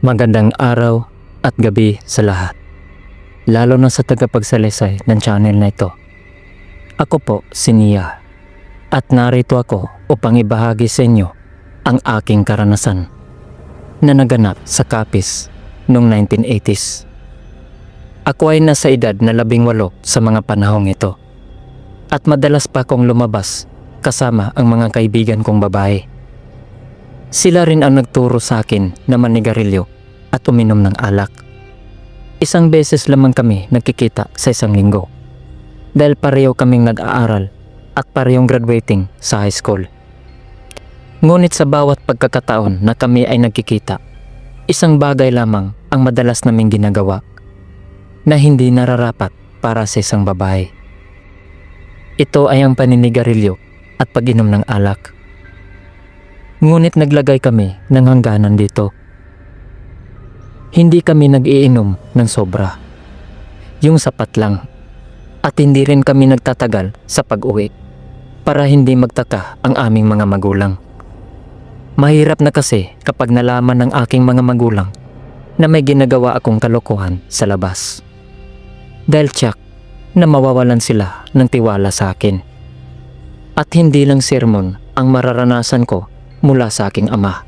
Magandang araw at gabi sa lahat, lalo na sa tagapagsalaysay ng channel na ito. Ako po si Nia at narito ako upang ibahagi sa inyo ang aking karanasan na naganap sa Capiz noong 1980s. Ako ay nasa edad na 18 sa mga panahong ito at madalas pa akong lumabas kasama ang mga kaibigan kong babae. Sila rin ang nagturo sa akin na manigarilyo at uminom ng alak. Isang beses lamang kami nagkikita sa isang linggo dahil pareho kaming nag-aaral at parehong graduating sa high school. Ngunit sa bawat pagkakataon na kami ay nagkikita, isang bagay lamang ang madalas naming ginagawa na hindi nararapat para sa isang babae. Ito ay ang paninigarilyo at pag-inom ng alak. Ngunit naglagay kami ng hangganan dito. Hindi kami nag-iinom ng sobra, yung sapat lang, at hindi rin kami nagtatagal sa pag-uwi para hindi magtaka ang aming mga magulang. Mahirap na kasi kapag nalaman ng aking mga magulang na may ginagawa akong kalokohan sa labas. Dahil tiyak na mawawalan sila ng tiwala sa akin. At hindi lang sermon ang mararanasan ko mula sa aking ama.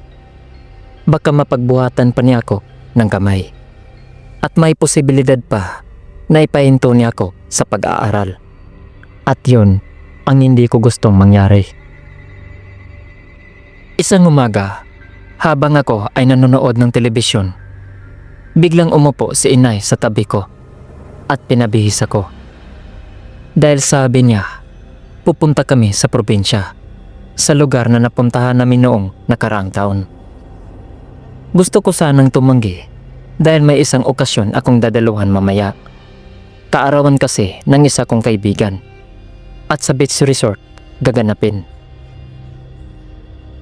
Baka mapagbuhatan pa niya ako ng kamay. At may posibilidad pa na ipahinto niya ako sa pag-aaral. At yun ang hindi ko gustong mangyari. Isang umaga, habang ako ay nanonood ng telebisyon, biglang umupo si inay sa tabi ko at pinabihis ako. Dahil sabi niya, pupunta kami sa probinsya, sa lugar na napuntahan namin noong nakaraang taon. Gusto ko sanang tumanggi dahil may isang okasyon akong dadaluhan mamaya. Kaarawan kasi ng isa kong kaibigan at sa beach resort gaganapin.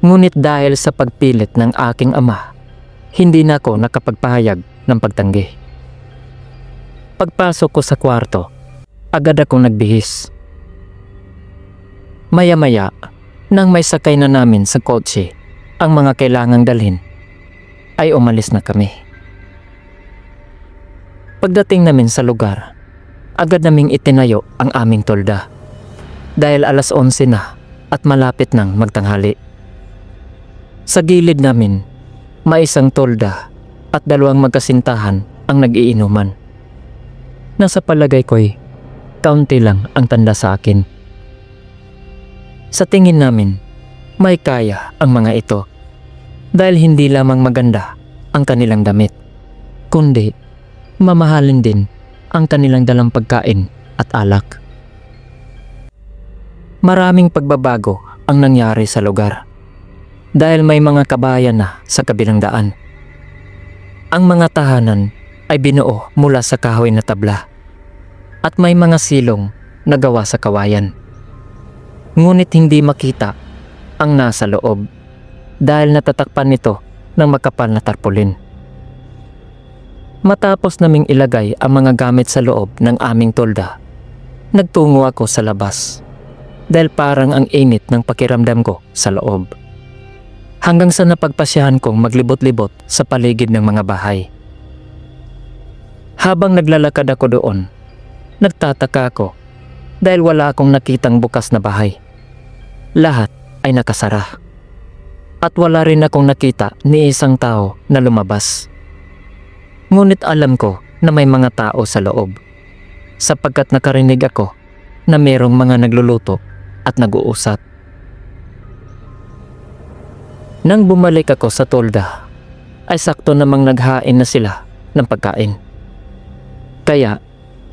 Ngunit dahil sa pagpilit ng aking ama, hindi na ako nakapagpahayag ng pagtanggi. Pagpasok ko sa kwarto, agad akong nagbihis. Maya-maya, nang may sakay na namin sa kotse ang mga kailangang dalhin, ay umalis na kami. Pagdating namin sa lugar, agad naming itinayo ang aming tolda dahil 11:00 na at malapit nang magtanghali. Sa gilid namin, may isang tolda at 2 magkasintahan ang nag-iinuman. Nasa palagay ko'y kaunti lang ang tanda sa akin. Sa tingin namin, may kaya ang mga ito dahil hindi lamang maganda ang kanilang damit, kundi mamahalin din ang kanilang dalang pagkain at alak. Maraming pagbabago ang nangyari sa lugar dahil may mga kabayan na sa kabilang daan. Ang mga tahanan ay binuo mula sa kahoy na tabla at may mga silong na gawa sa kawayan. Ngunit hindi makita ang nasa loob dahil natatakpan nito ng makapal na tarpaulin. Matapos naming ilagay ang mga gamit sa loob ng aming tolda, nagtungo ako sa labas dahil parang ang init ng pakiramdam ko sa loob. Hanggang sa napagpasyahan kong maglibot-libot sa paligid ng mga bahay. Habang naglalakad ako doon, nagtataka ako dahil wala akong nakitang bukas na bahay. Lahat ay nakasara. At wala rin akong nakita ni isang tao na lumabas. Ngunit alam ko na may mga tao sa loob sapagkat nakarinig ako na mayroong mga nagluluto at nag-uusap. Nang bumalik ako sa tolda, ay sakto namang naghain na sila ng pagkain. Kaya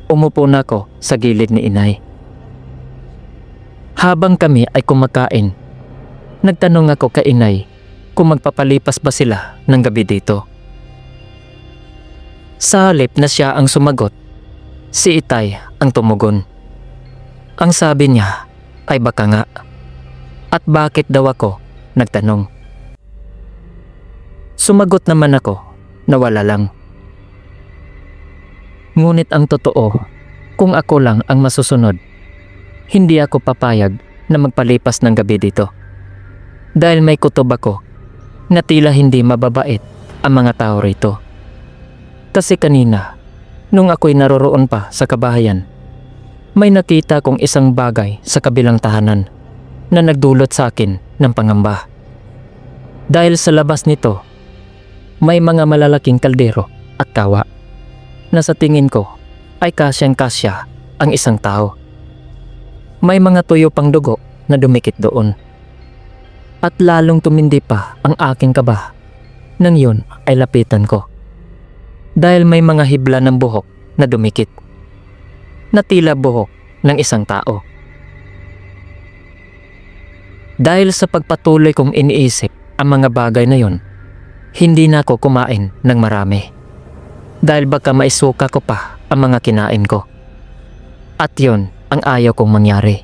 umupo na ako sa gilid ni inay. Habang kami ay kumakain, nagtanong ako kay inay kung magpapalipas ba sila ng gabi dito. Sa halip na siya ang sumagot, si itay ang tumugon. Ang sabi niya ay baka nga. At bakit daw ako nagtanong? Sumagot naman ako na wala lang. Ngunit ang totoo, kung ako lang ang masusunod, hindi ako papayag na magpalipas ng gabi dito. Dahil may kutob ako na tila hindi mababait ang mga tao rito. Kasi kanina, nung ako'y naroroon pa sa kabahayan, may nakita kong isang bagay sa kabilang tahanan na nagdulot sa akin ng pangamba. Dahil sa labas nito, may mga malalaking kaldero at kawa na sa tingin ko ay kasyang-kasya ang isang tao. May mga tuyo pang dugo na dumikit doon. At lalong tumindi pa ang aking kaba nang yun ay lapitan ko. Dahil may mga hibla ng buhok na dumikit, na tila buhok ng isang tao. Dahil sa pagpatuloy kong iniisip ang mga bagay na yun, hindi na ako kumain ng marami. Dahil baka maisuka ko pa ang mga kinain ko. At yun ang ayaw kong mangyari,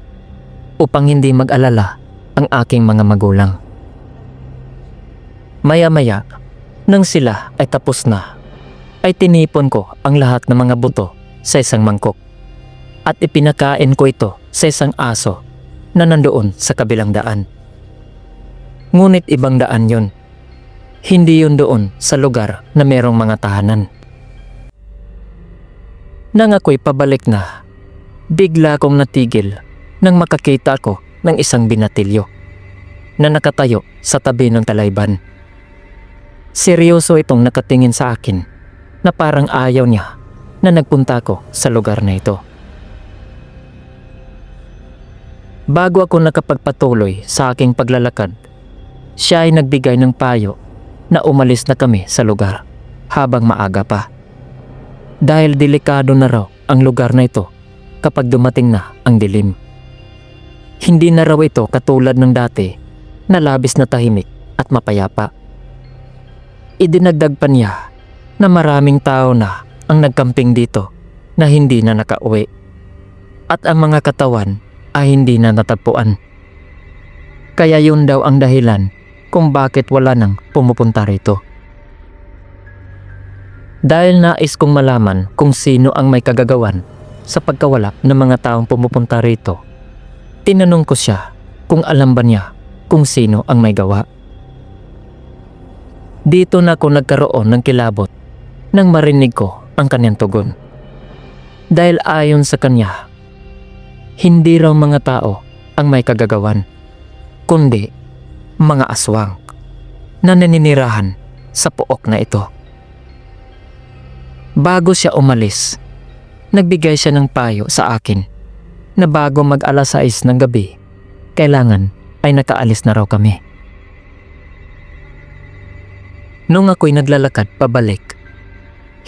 upang hindi mag-alala ang aking mga magulang. Maya-maya, nang sila ay tapos na, ay tinipon ko ang lahat ng mga buto sa isang mangkok at ipinakain ko ito sa isang aso na nandoon sa kabilang daan. Ngunit ibang daan yun. Hindi yun doon sa lugar na merong mga tahanan. Nang ako'y pabalik na, bigla akong natigil nang makakita ko ng isang binatilyo na nakatayo sa tabi ng talayban. Seryoso itong nakatingin sa akin na parang ayaw niya na nagpunta ko sa lugar na ito. Bago ako nakapagpatuloy sa aking paglalakad, siya ay nagbigay ng payo na umalis na kami sa lugar habang maaga pa. Dahil delikado na raw ang lugar na ito kapag dumating na ang dilim. Hindi na raw ito katulad ng dati na labis na tahimik at mapayapa. Idinagdag pa niya na maraming tao na ang nagkamping dito na hindi na nakauwi at ang mga katawan ay hindi na natagpuan. Kaya yun daw ang dahilan kung bakit wala nang pumupunta rito. Dahil nais kong malaman kung sino ang may kagagawan sa pagkawala ng mga taong pumupunta rito, tinanong ko siya kung alam ba niya kung sino ang may gawa. Dito na ako nagkaroon ng kilabot nang marinig ko ang kanyang tugon. Dahil ayon sa kanya, hindi raw mga tao ang may kagagawan, kundi mga aswang na naninirahan sa pook na ito. Bago siya umalis, nagbigay siya ng payo sa akin na bago mag-alas 6 ng gabi, kailangan ay nakaalis na raw kami. Nung ako'y naglalakad pabalik,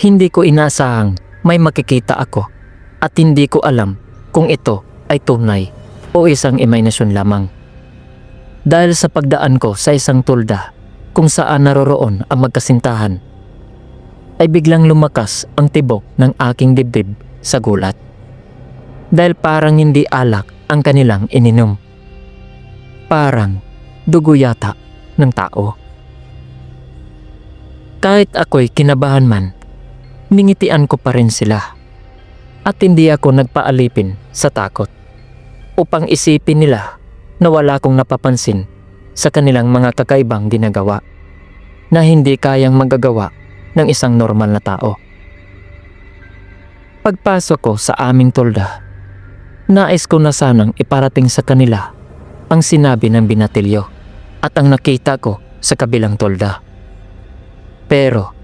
hindi ko inaasahang may makikita ako at hindi ko alam kung ito ay tunay o isang imahinasyon lamang. Dahil sa pagdaan ko sa isang tulda kung saan naroroon ang magkasintahan, ay biglang lumakas ang tibok ng aking dibdib sa gulat. Dahil parang hindi alak ang kanilang ininom. Parang dugo yata ng tao. Kahit ako'y kinabahan man, ningitian ko pa rin sila. At hindi ako nagpaalipin sa takot upang isipin nila na wala akong napapansin sa kanilang mga kakaibang ginagawa na hindi kayang magagawa ng isang normal na tao. Pagpasok ko sa aming tulda, nais ko na sanang iparating sa kanila ang sinabi ng binatilyo at ang nakita ko sa kabilang tulda. Pero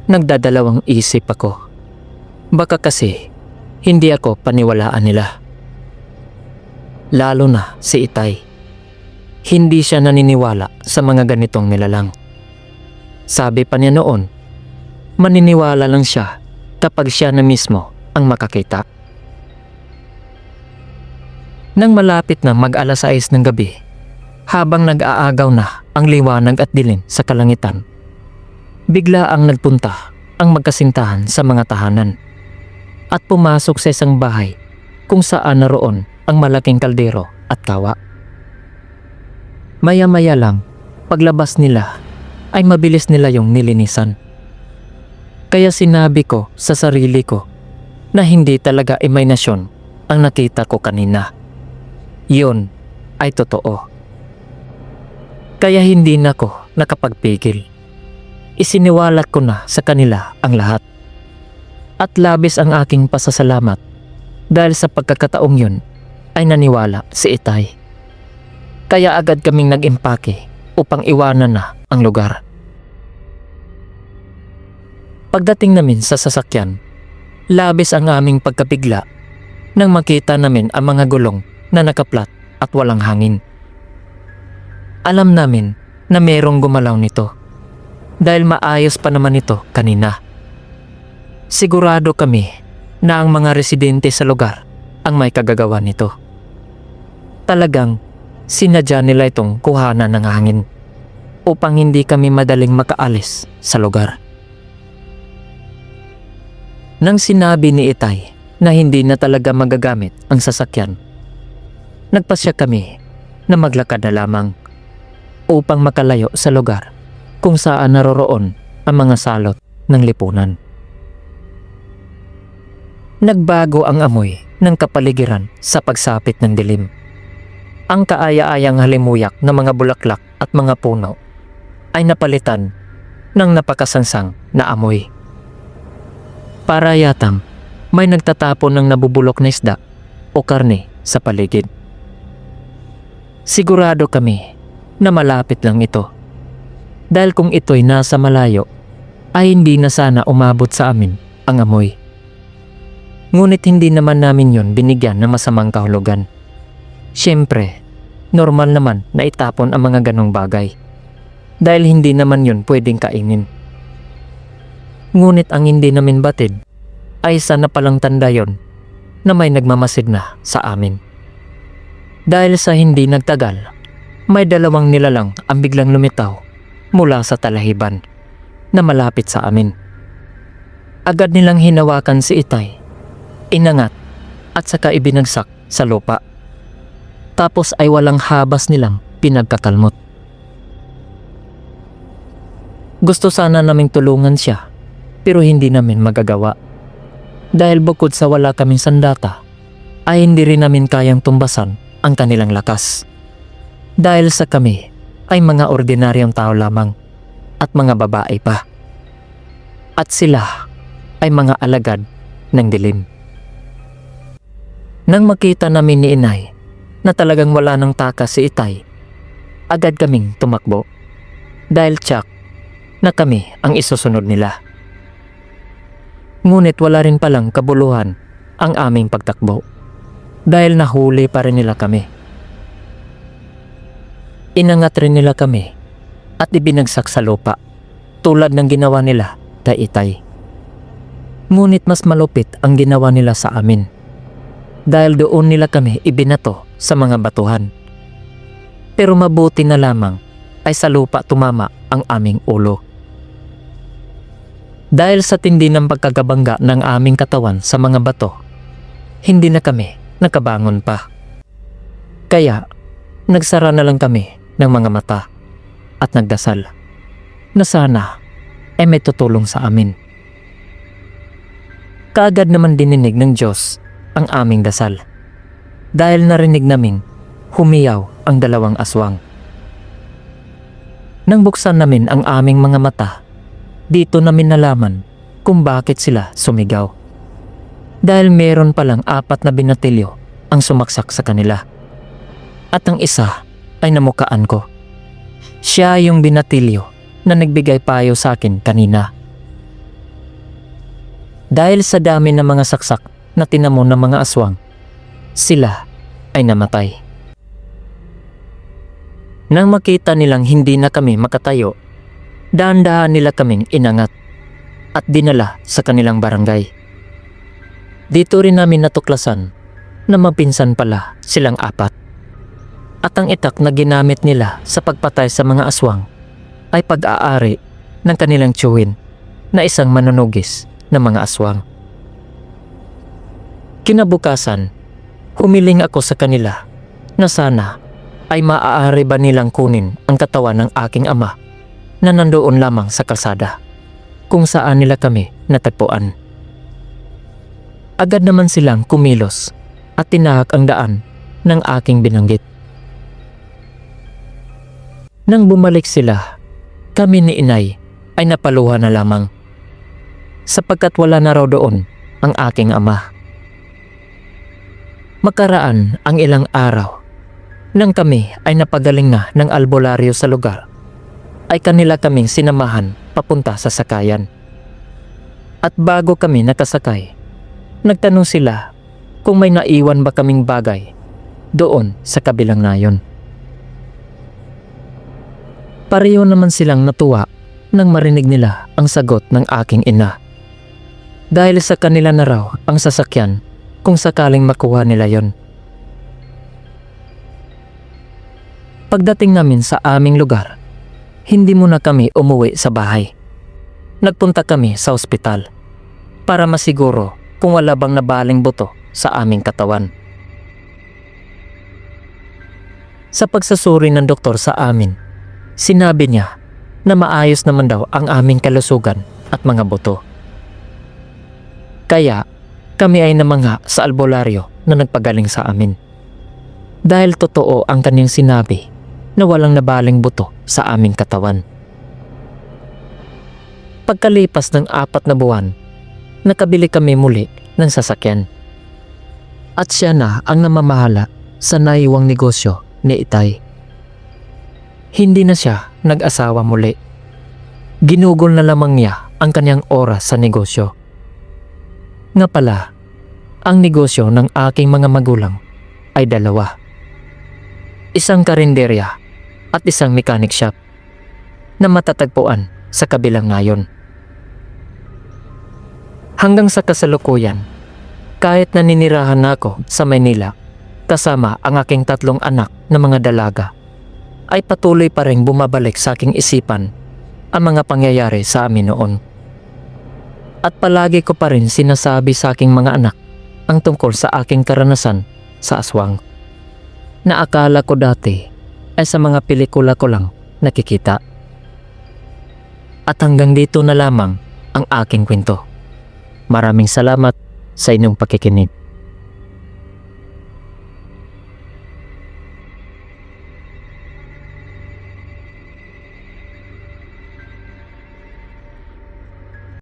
nagdadalawang isip ako. Baka kasi hindi ako paniwalaan nila. Lalo na si Itay. Hindi siya naniniwala sa mga ganitong nilalang. Sabi pa niya noon, maniniwala lang siya kapag siya na mismo ang makakita. Nang malapit na mag-alas 6 ng gabi, habang nag-aagaw na ang liwanag at dilim sa kalangitan, bigla ang nagpunta ang magkasintahan sa mga tahanan at pumasok sa isang bahay kung saan naroon ang malaking kaldero at kawa. Maya-maya lang, paglabas nila ay mabilis nila yung nilinisan. Kaya sinabi ko sa sarili ko na hindi talaga imahinasyon ang nakita ko kanina. Yun ay totoo. Kaya hindi na ako nakapagpigil. isiniwalat ko na sa kanila ang lahat. At labis ang aking pasasalamat dahil sa pagkakataong yun ay naniwala si Itay. Kaya agad kaming nag-impake upang iwanan na ang lugar. Pagdating namin sa sasakyan, labis ang aming pagkabigla nang makita namin ang mga gulong na nakaplat at walang hangin. Alam namin na merong gumalaw nito dahil maayos pa naman ito kanina. Sigurado kami na ang mga residente sa lugar ang may kagagawa nito. Talagang sinadya nila itong kuhanan ng hangin upang hindi kami madaling makaalis sa lugar. Nang sinabi ni Itay na hindi na talaga magagamit ang sasakyan, nagpasya kami na maglakad na lamang upang makalayo sa lugar kung saan naroroon ang mga salot ng lipunan. Nagbago ang amoy ng kapaligiran sa pagsapit ng dilim. Ang kaaya-ayang halimuyak ng mga bulaklak at mga puno ay napalitan ng napakasangsang na amoy. Para yatang may nagtatapon ng nabubulok na isda o karne sa paligid. Sigurado kami na malapit lang ito. Dahil kung ito'y nasa malayo, ay hindi na sana umabot sa amin ang amoy. Ngunit hindi naman namin yon binigyan ng masamang kahulugan. Siyempre, normal naman na itapon ang mga ganong bagay. Dahil hindi naman yon pwedeng kainin. Ngunit ang hindi namin batid ay sana palang tanda yon na may nagmamasid na sa amin. Dahil sa hindi nagtagal, may dalawang nilalang ang biglang lumitaw mula sa talahiban na malapit sa amin. Agad nilang hinawakan si Itay, inangat at saka ibinagsak sa lupa. Tapos ay walang habas nilang pinagkakalmot. Gusto sana naming tulungan siya pero hindi namin magagawa. Dahil bukod sa wala kaming sandata, ay hindi rin namin kayang tumbasan ang kanilang lakas. Dahil sa kami ay mga ordinaryong tao lamang at mga babae pa. At sila ay mga alagad ng dilim. Nang makita namin ni Inay na talagang wala ng takas si Itay, agad kaming tumakbo. Dahil tsak na kami ang isusunod nila. Ngunit wala rin palang kabuluhan ang aming pagtakbo dahil nahuli pa rin nila kami. Inangat rin nila kami at ibinagsak sa lupa tulad ng ginawa nila kay Itay. Ngunit mas malupit ang ginawa nila sa amin dahil doon nila kami ibinato sa mga batuhan. Pero mabuti na lamang ay sa lupa tumama ang aming ulo. Dahil sa tindi ng pagkagabangga ng aming katawan sa mga bato, hindi na kami nakabangon pa. Kaya, nagsara na lang kami ng mga mata at nagdasal na sana ay may tutulong sa amin. Kaagad naman dininig ng Diyos ang aming dasal dahil narinig naming humiyaw ang dalawang aswang. Nang buksan namin ang aming mga mata, dito namin nalaman kung bakit sila sumigaw. Dahil meron palang 4 na binatilyo ang sumaksak sa kanila. At ang isa ay namukaan ko. Siya yung binatilyo na nagbigay payo sa akin kanina. Dahil sa dami ng mga saksak na tinamo ng mga aswang, sila ay namatay. Nang makita nilang hindi na kami makatayo, dahan-dahan nila kaming inangat at dinala sa kanilang barangay. Dito rin namin natuklasan na mapinsan pala silang 4. At ang itak na ginamit nila sa pagpatay sa mga aswang ay pag-aari ng kanilang tiyuhin na isang manunugis ng mga aswang. Kinabukasan, humiling ako sa kanila na sana ay maaari ba nilang kunin ang katawan ng aking ama na nandoon lamang sa kalsada kung saan nila kami natagpuan. Agad naman silang kumilos at tinahak ang daan ng aking binanggit. Nang bumalik sila, kami ni Inay ay napaluha na lamang sapagkat wala na raw doon ang aking ama. Makaraan ang ilang araw nang kami ay napagaling na ng albularyo sa lugar, ay kanila kaming sinamahan papunta sa sakayan. At bago kami nakasakay, nagtanong sila kung may naiwan ba kaming bagay doon sa kabilang nayon. Pareho naman silang natuwa nang marinig nila ang sagot ng aking ina. Dahil sa kanila na raw ang sasakyan kung sakaling makuha nila yon. Pagdating namin sa aming lugar, hindi muna kami umuwi sa bahay. Nagpunta kami sa ospital para masiguro kung wala bang nabaling buto sa aming katawan. Sa pagsasuri ng doktor sa amin, sinabi niya na maayos naman daw ang aming kalusugan at mga buto. Kaya kami ay namangha sa albularyo na nagpagaling sa amin. Dahil totoo ang kanyang sinabi na walang nabaling buto sa aming katawan. Pagkalipas ng 4 na buwan, nakabili kami muli ng sasakyan. At siya na ang namamahala sa naiwang negosyo ni Itay. Hindi na siya nag-asawa muli. Ginugol na lamang niya ang kanyang oras sa negosyo. Nga pala, ang negosyo ng aking mga magulang ay 2. Isang karinderya at isang mechanic shop na matatagpuan sa kabilang nayon. Hanggang sa kasalukuyan, kahit naninirahan na ako sa Maynila kasama ang aking 3 anak na mga dalaga, ay patuloy pa rin bumabalik sa aking isipan ang mga pangyayari sa amin noon. At palagi ko pa rin sinasabi sa aking mga anak ang tungkol sa aking karanasan sa aswang, na akala ko dati ay sa mga pelikula ko lang nakikita. At hanggang dito na lamang ang aking kwento. Maraming salamat sa inyong pakikinig.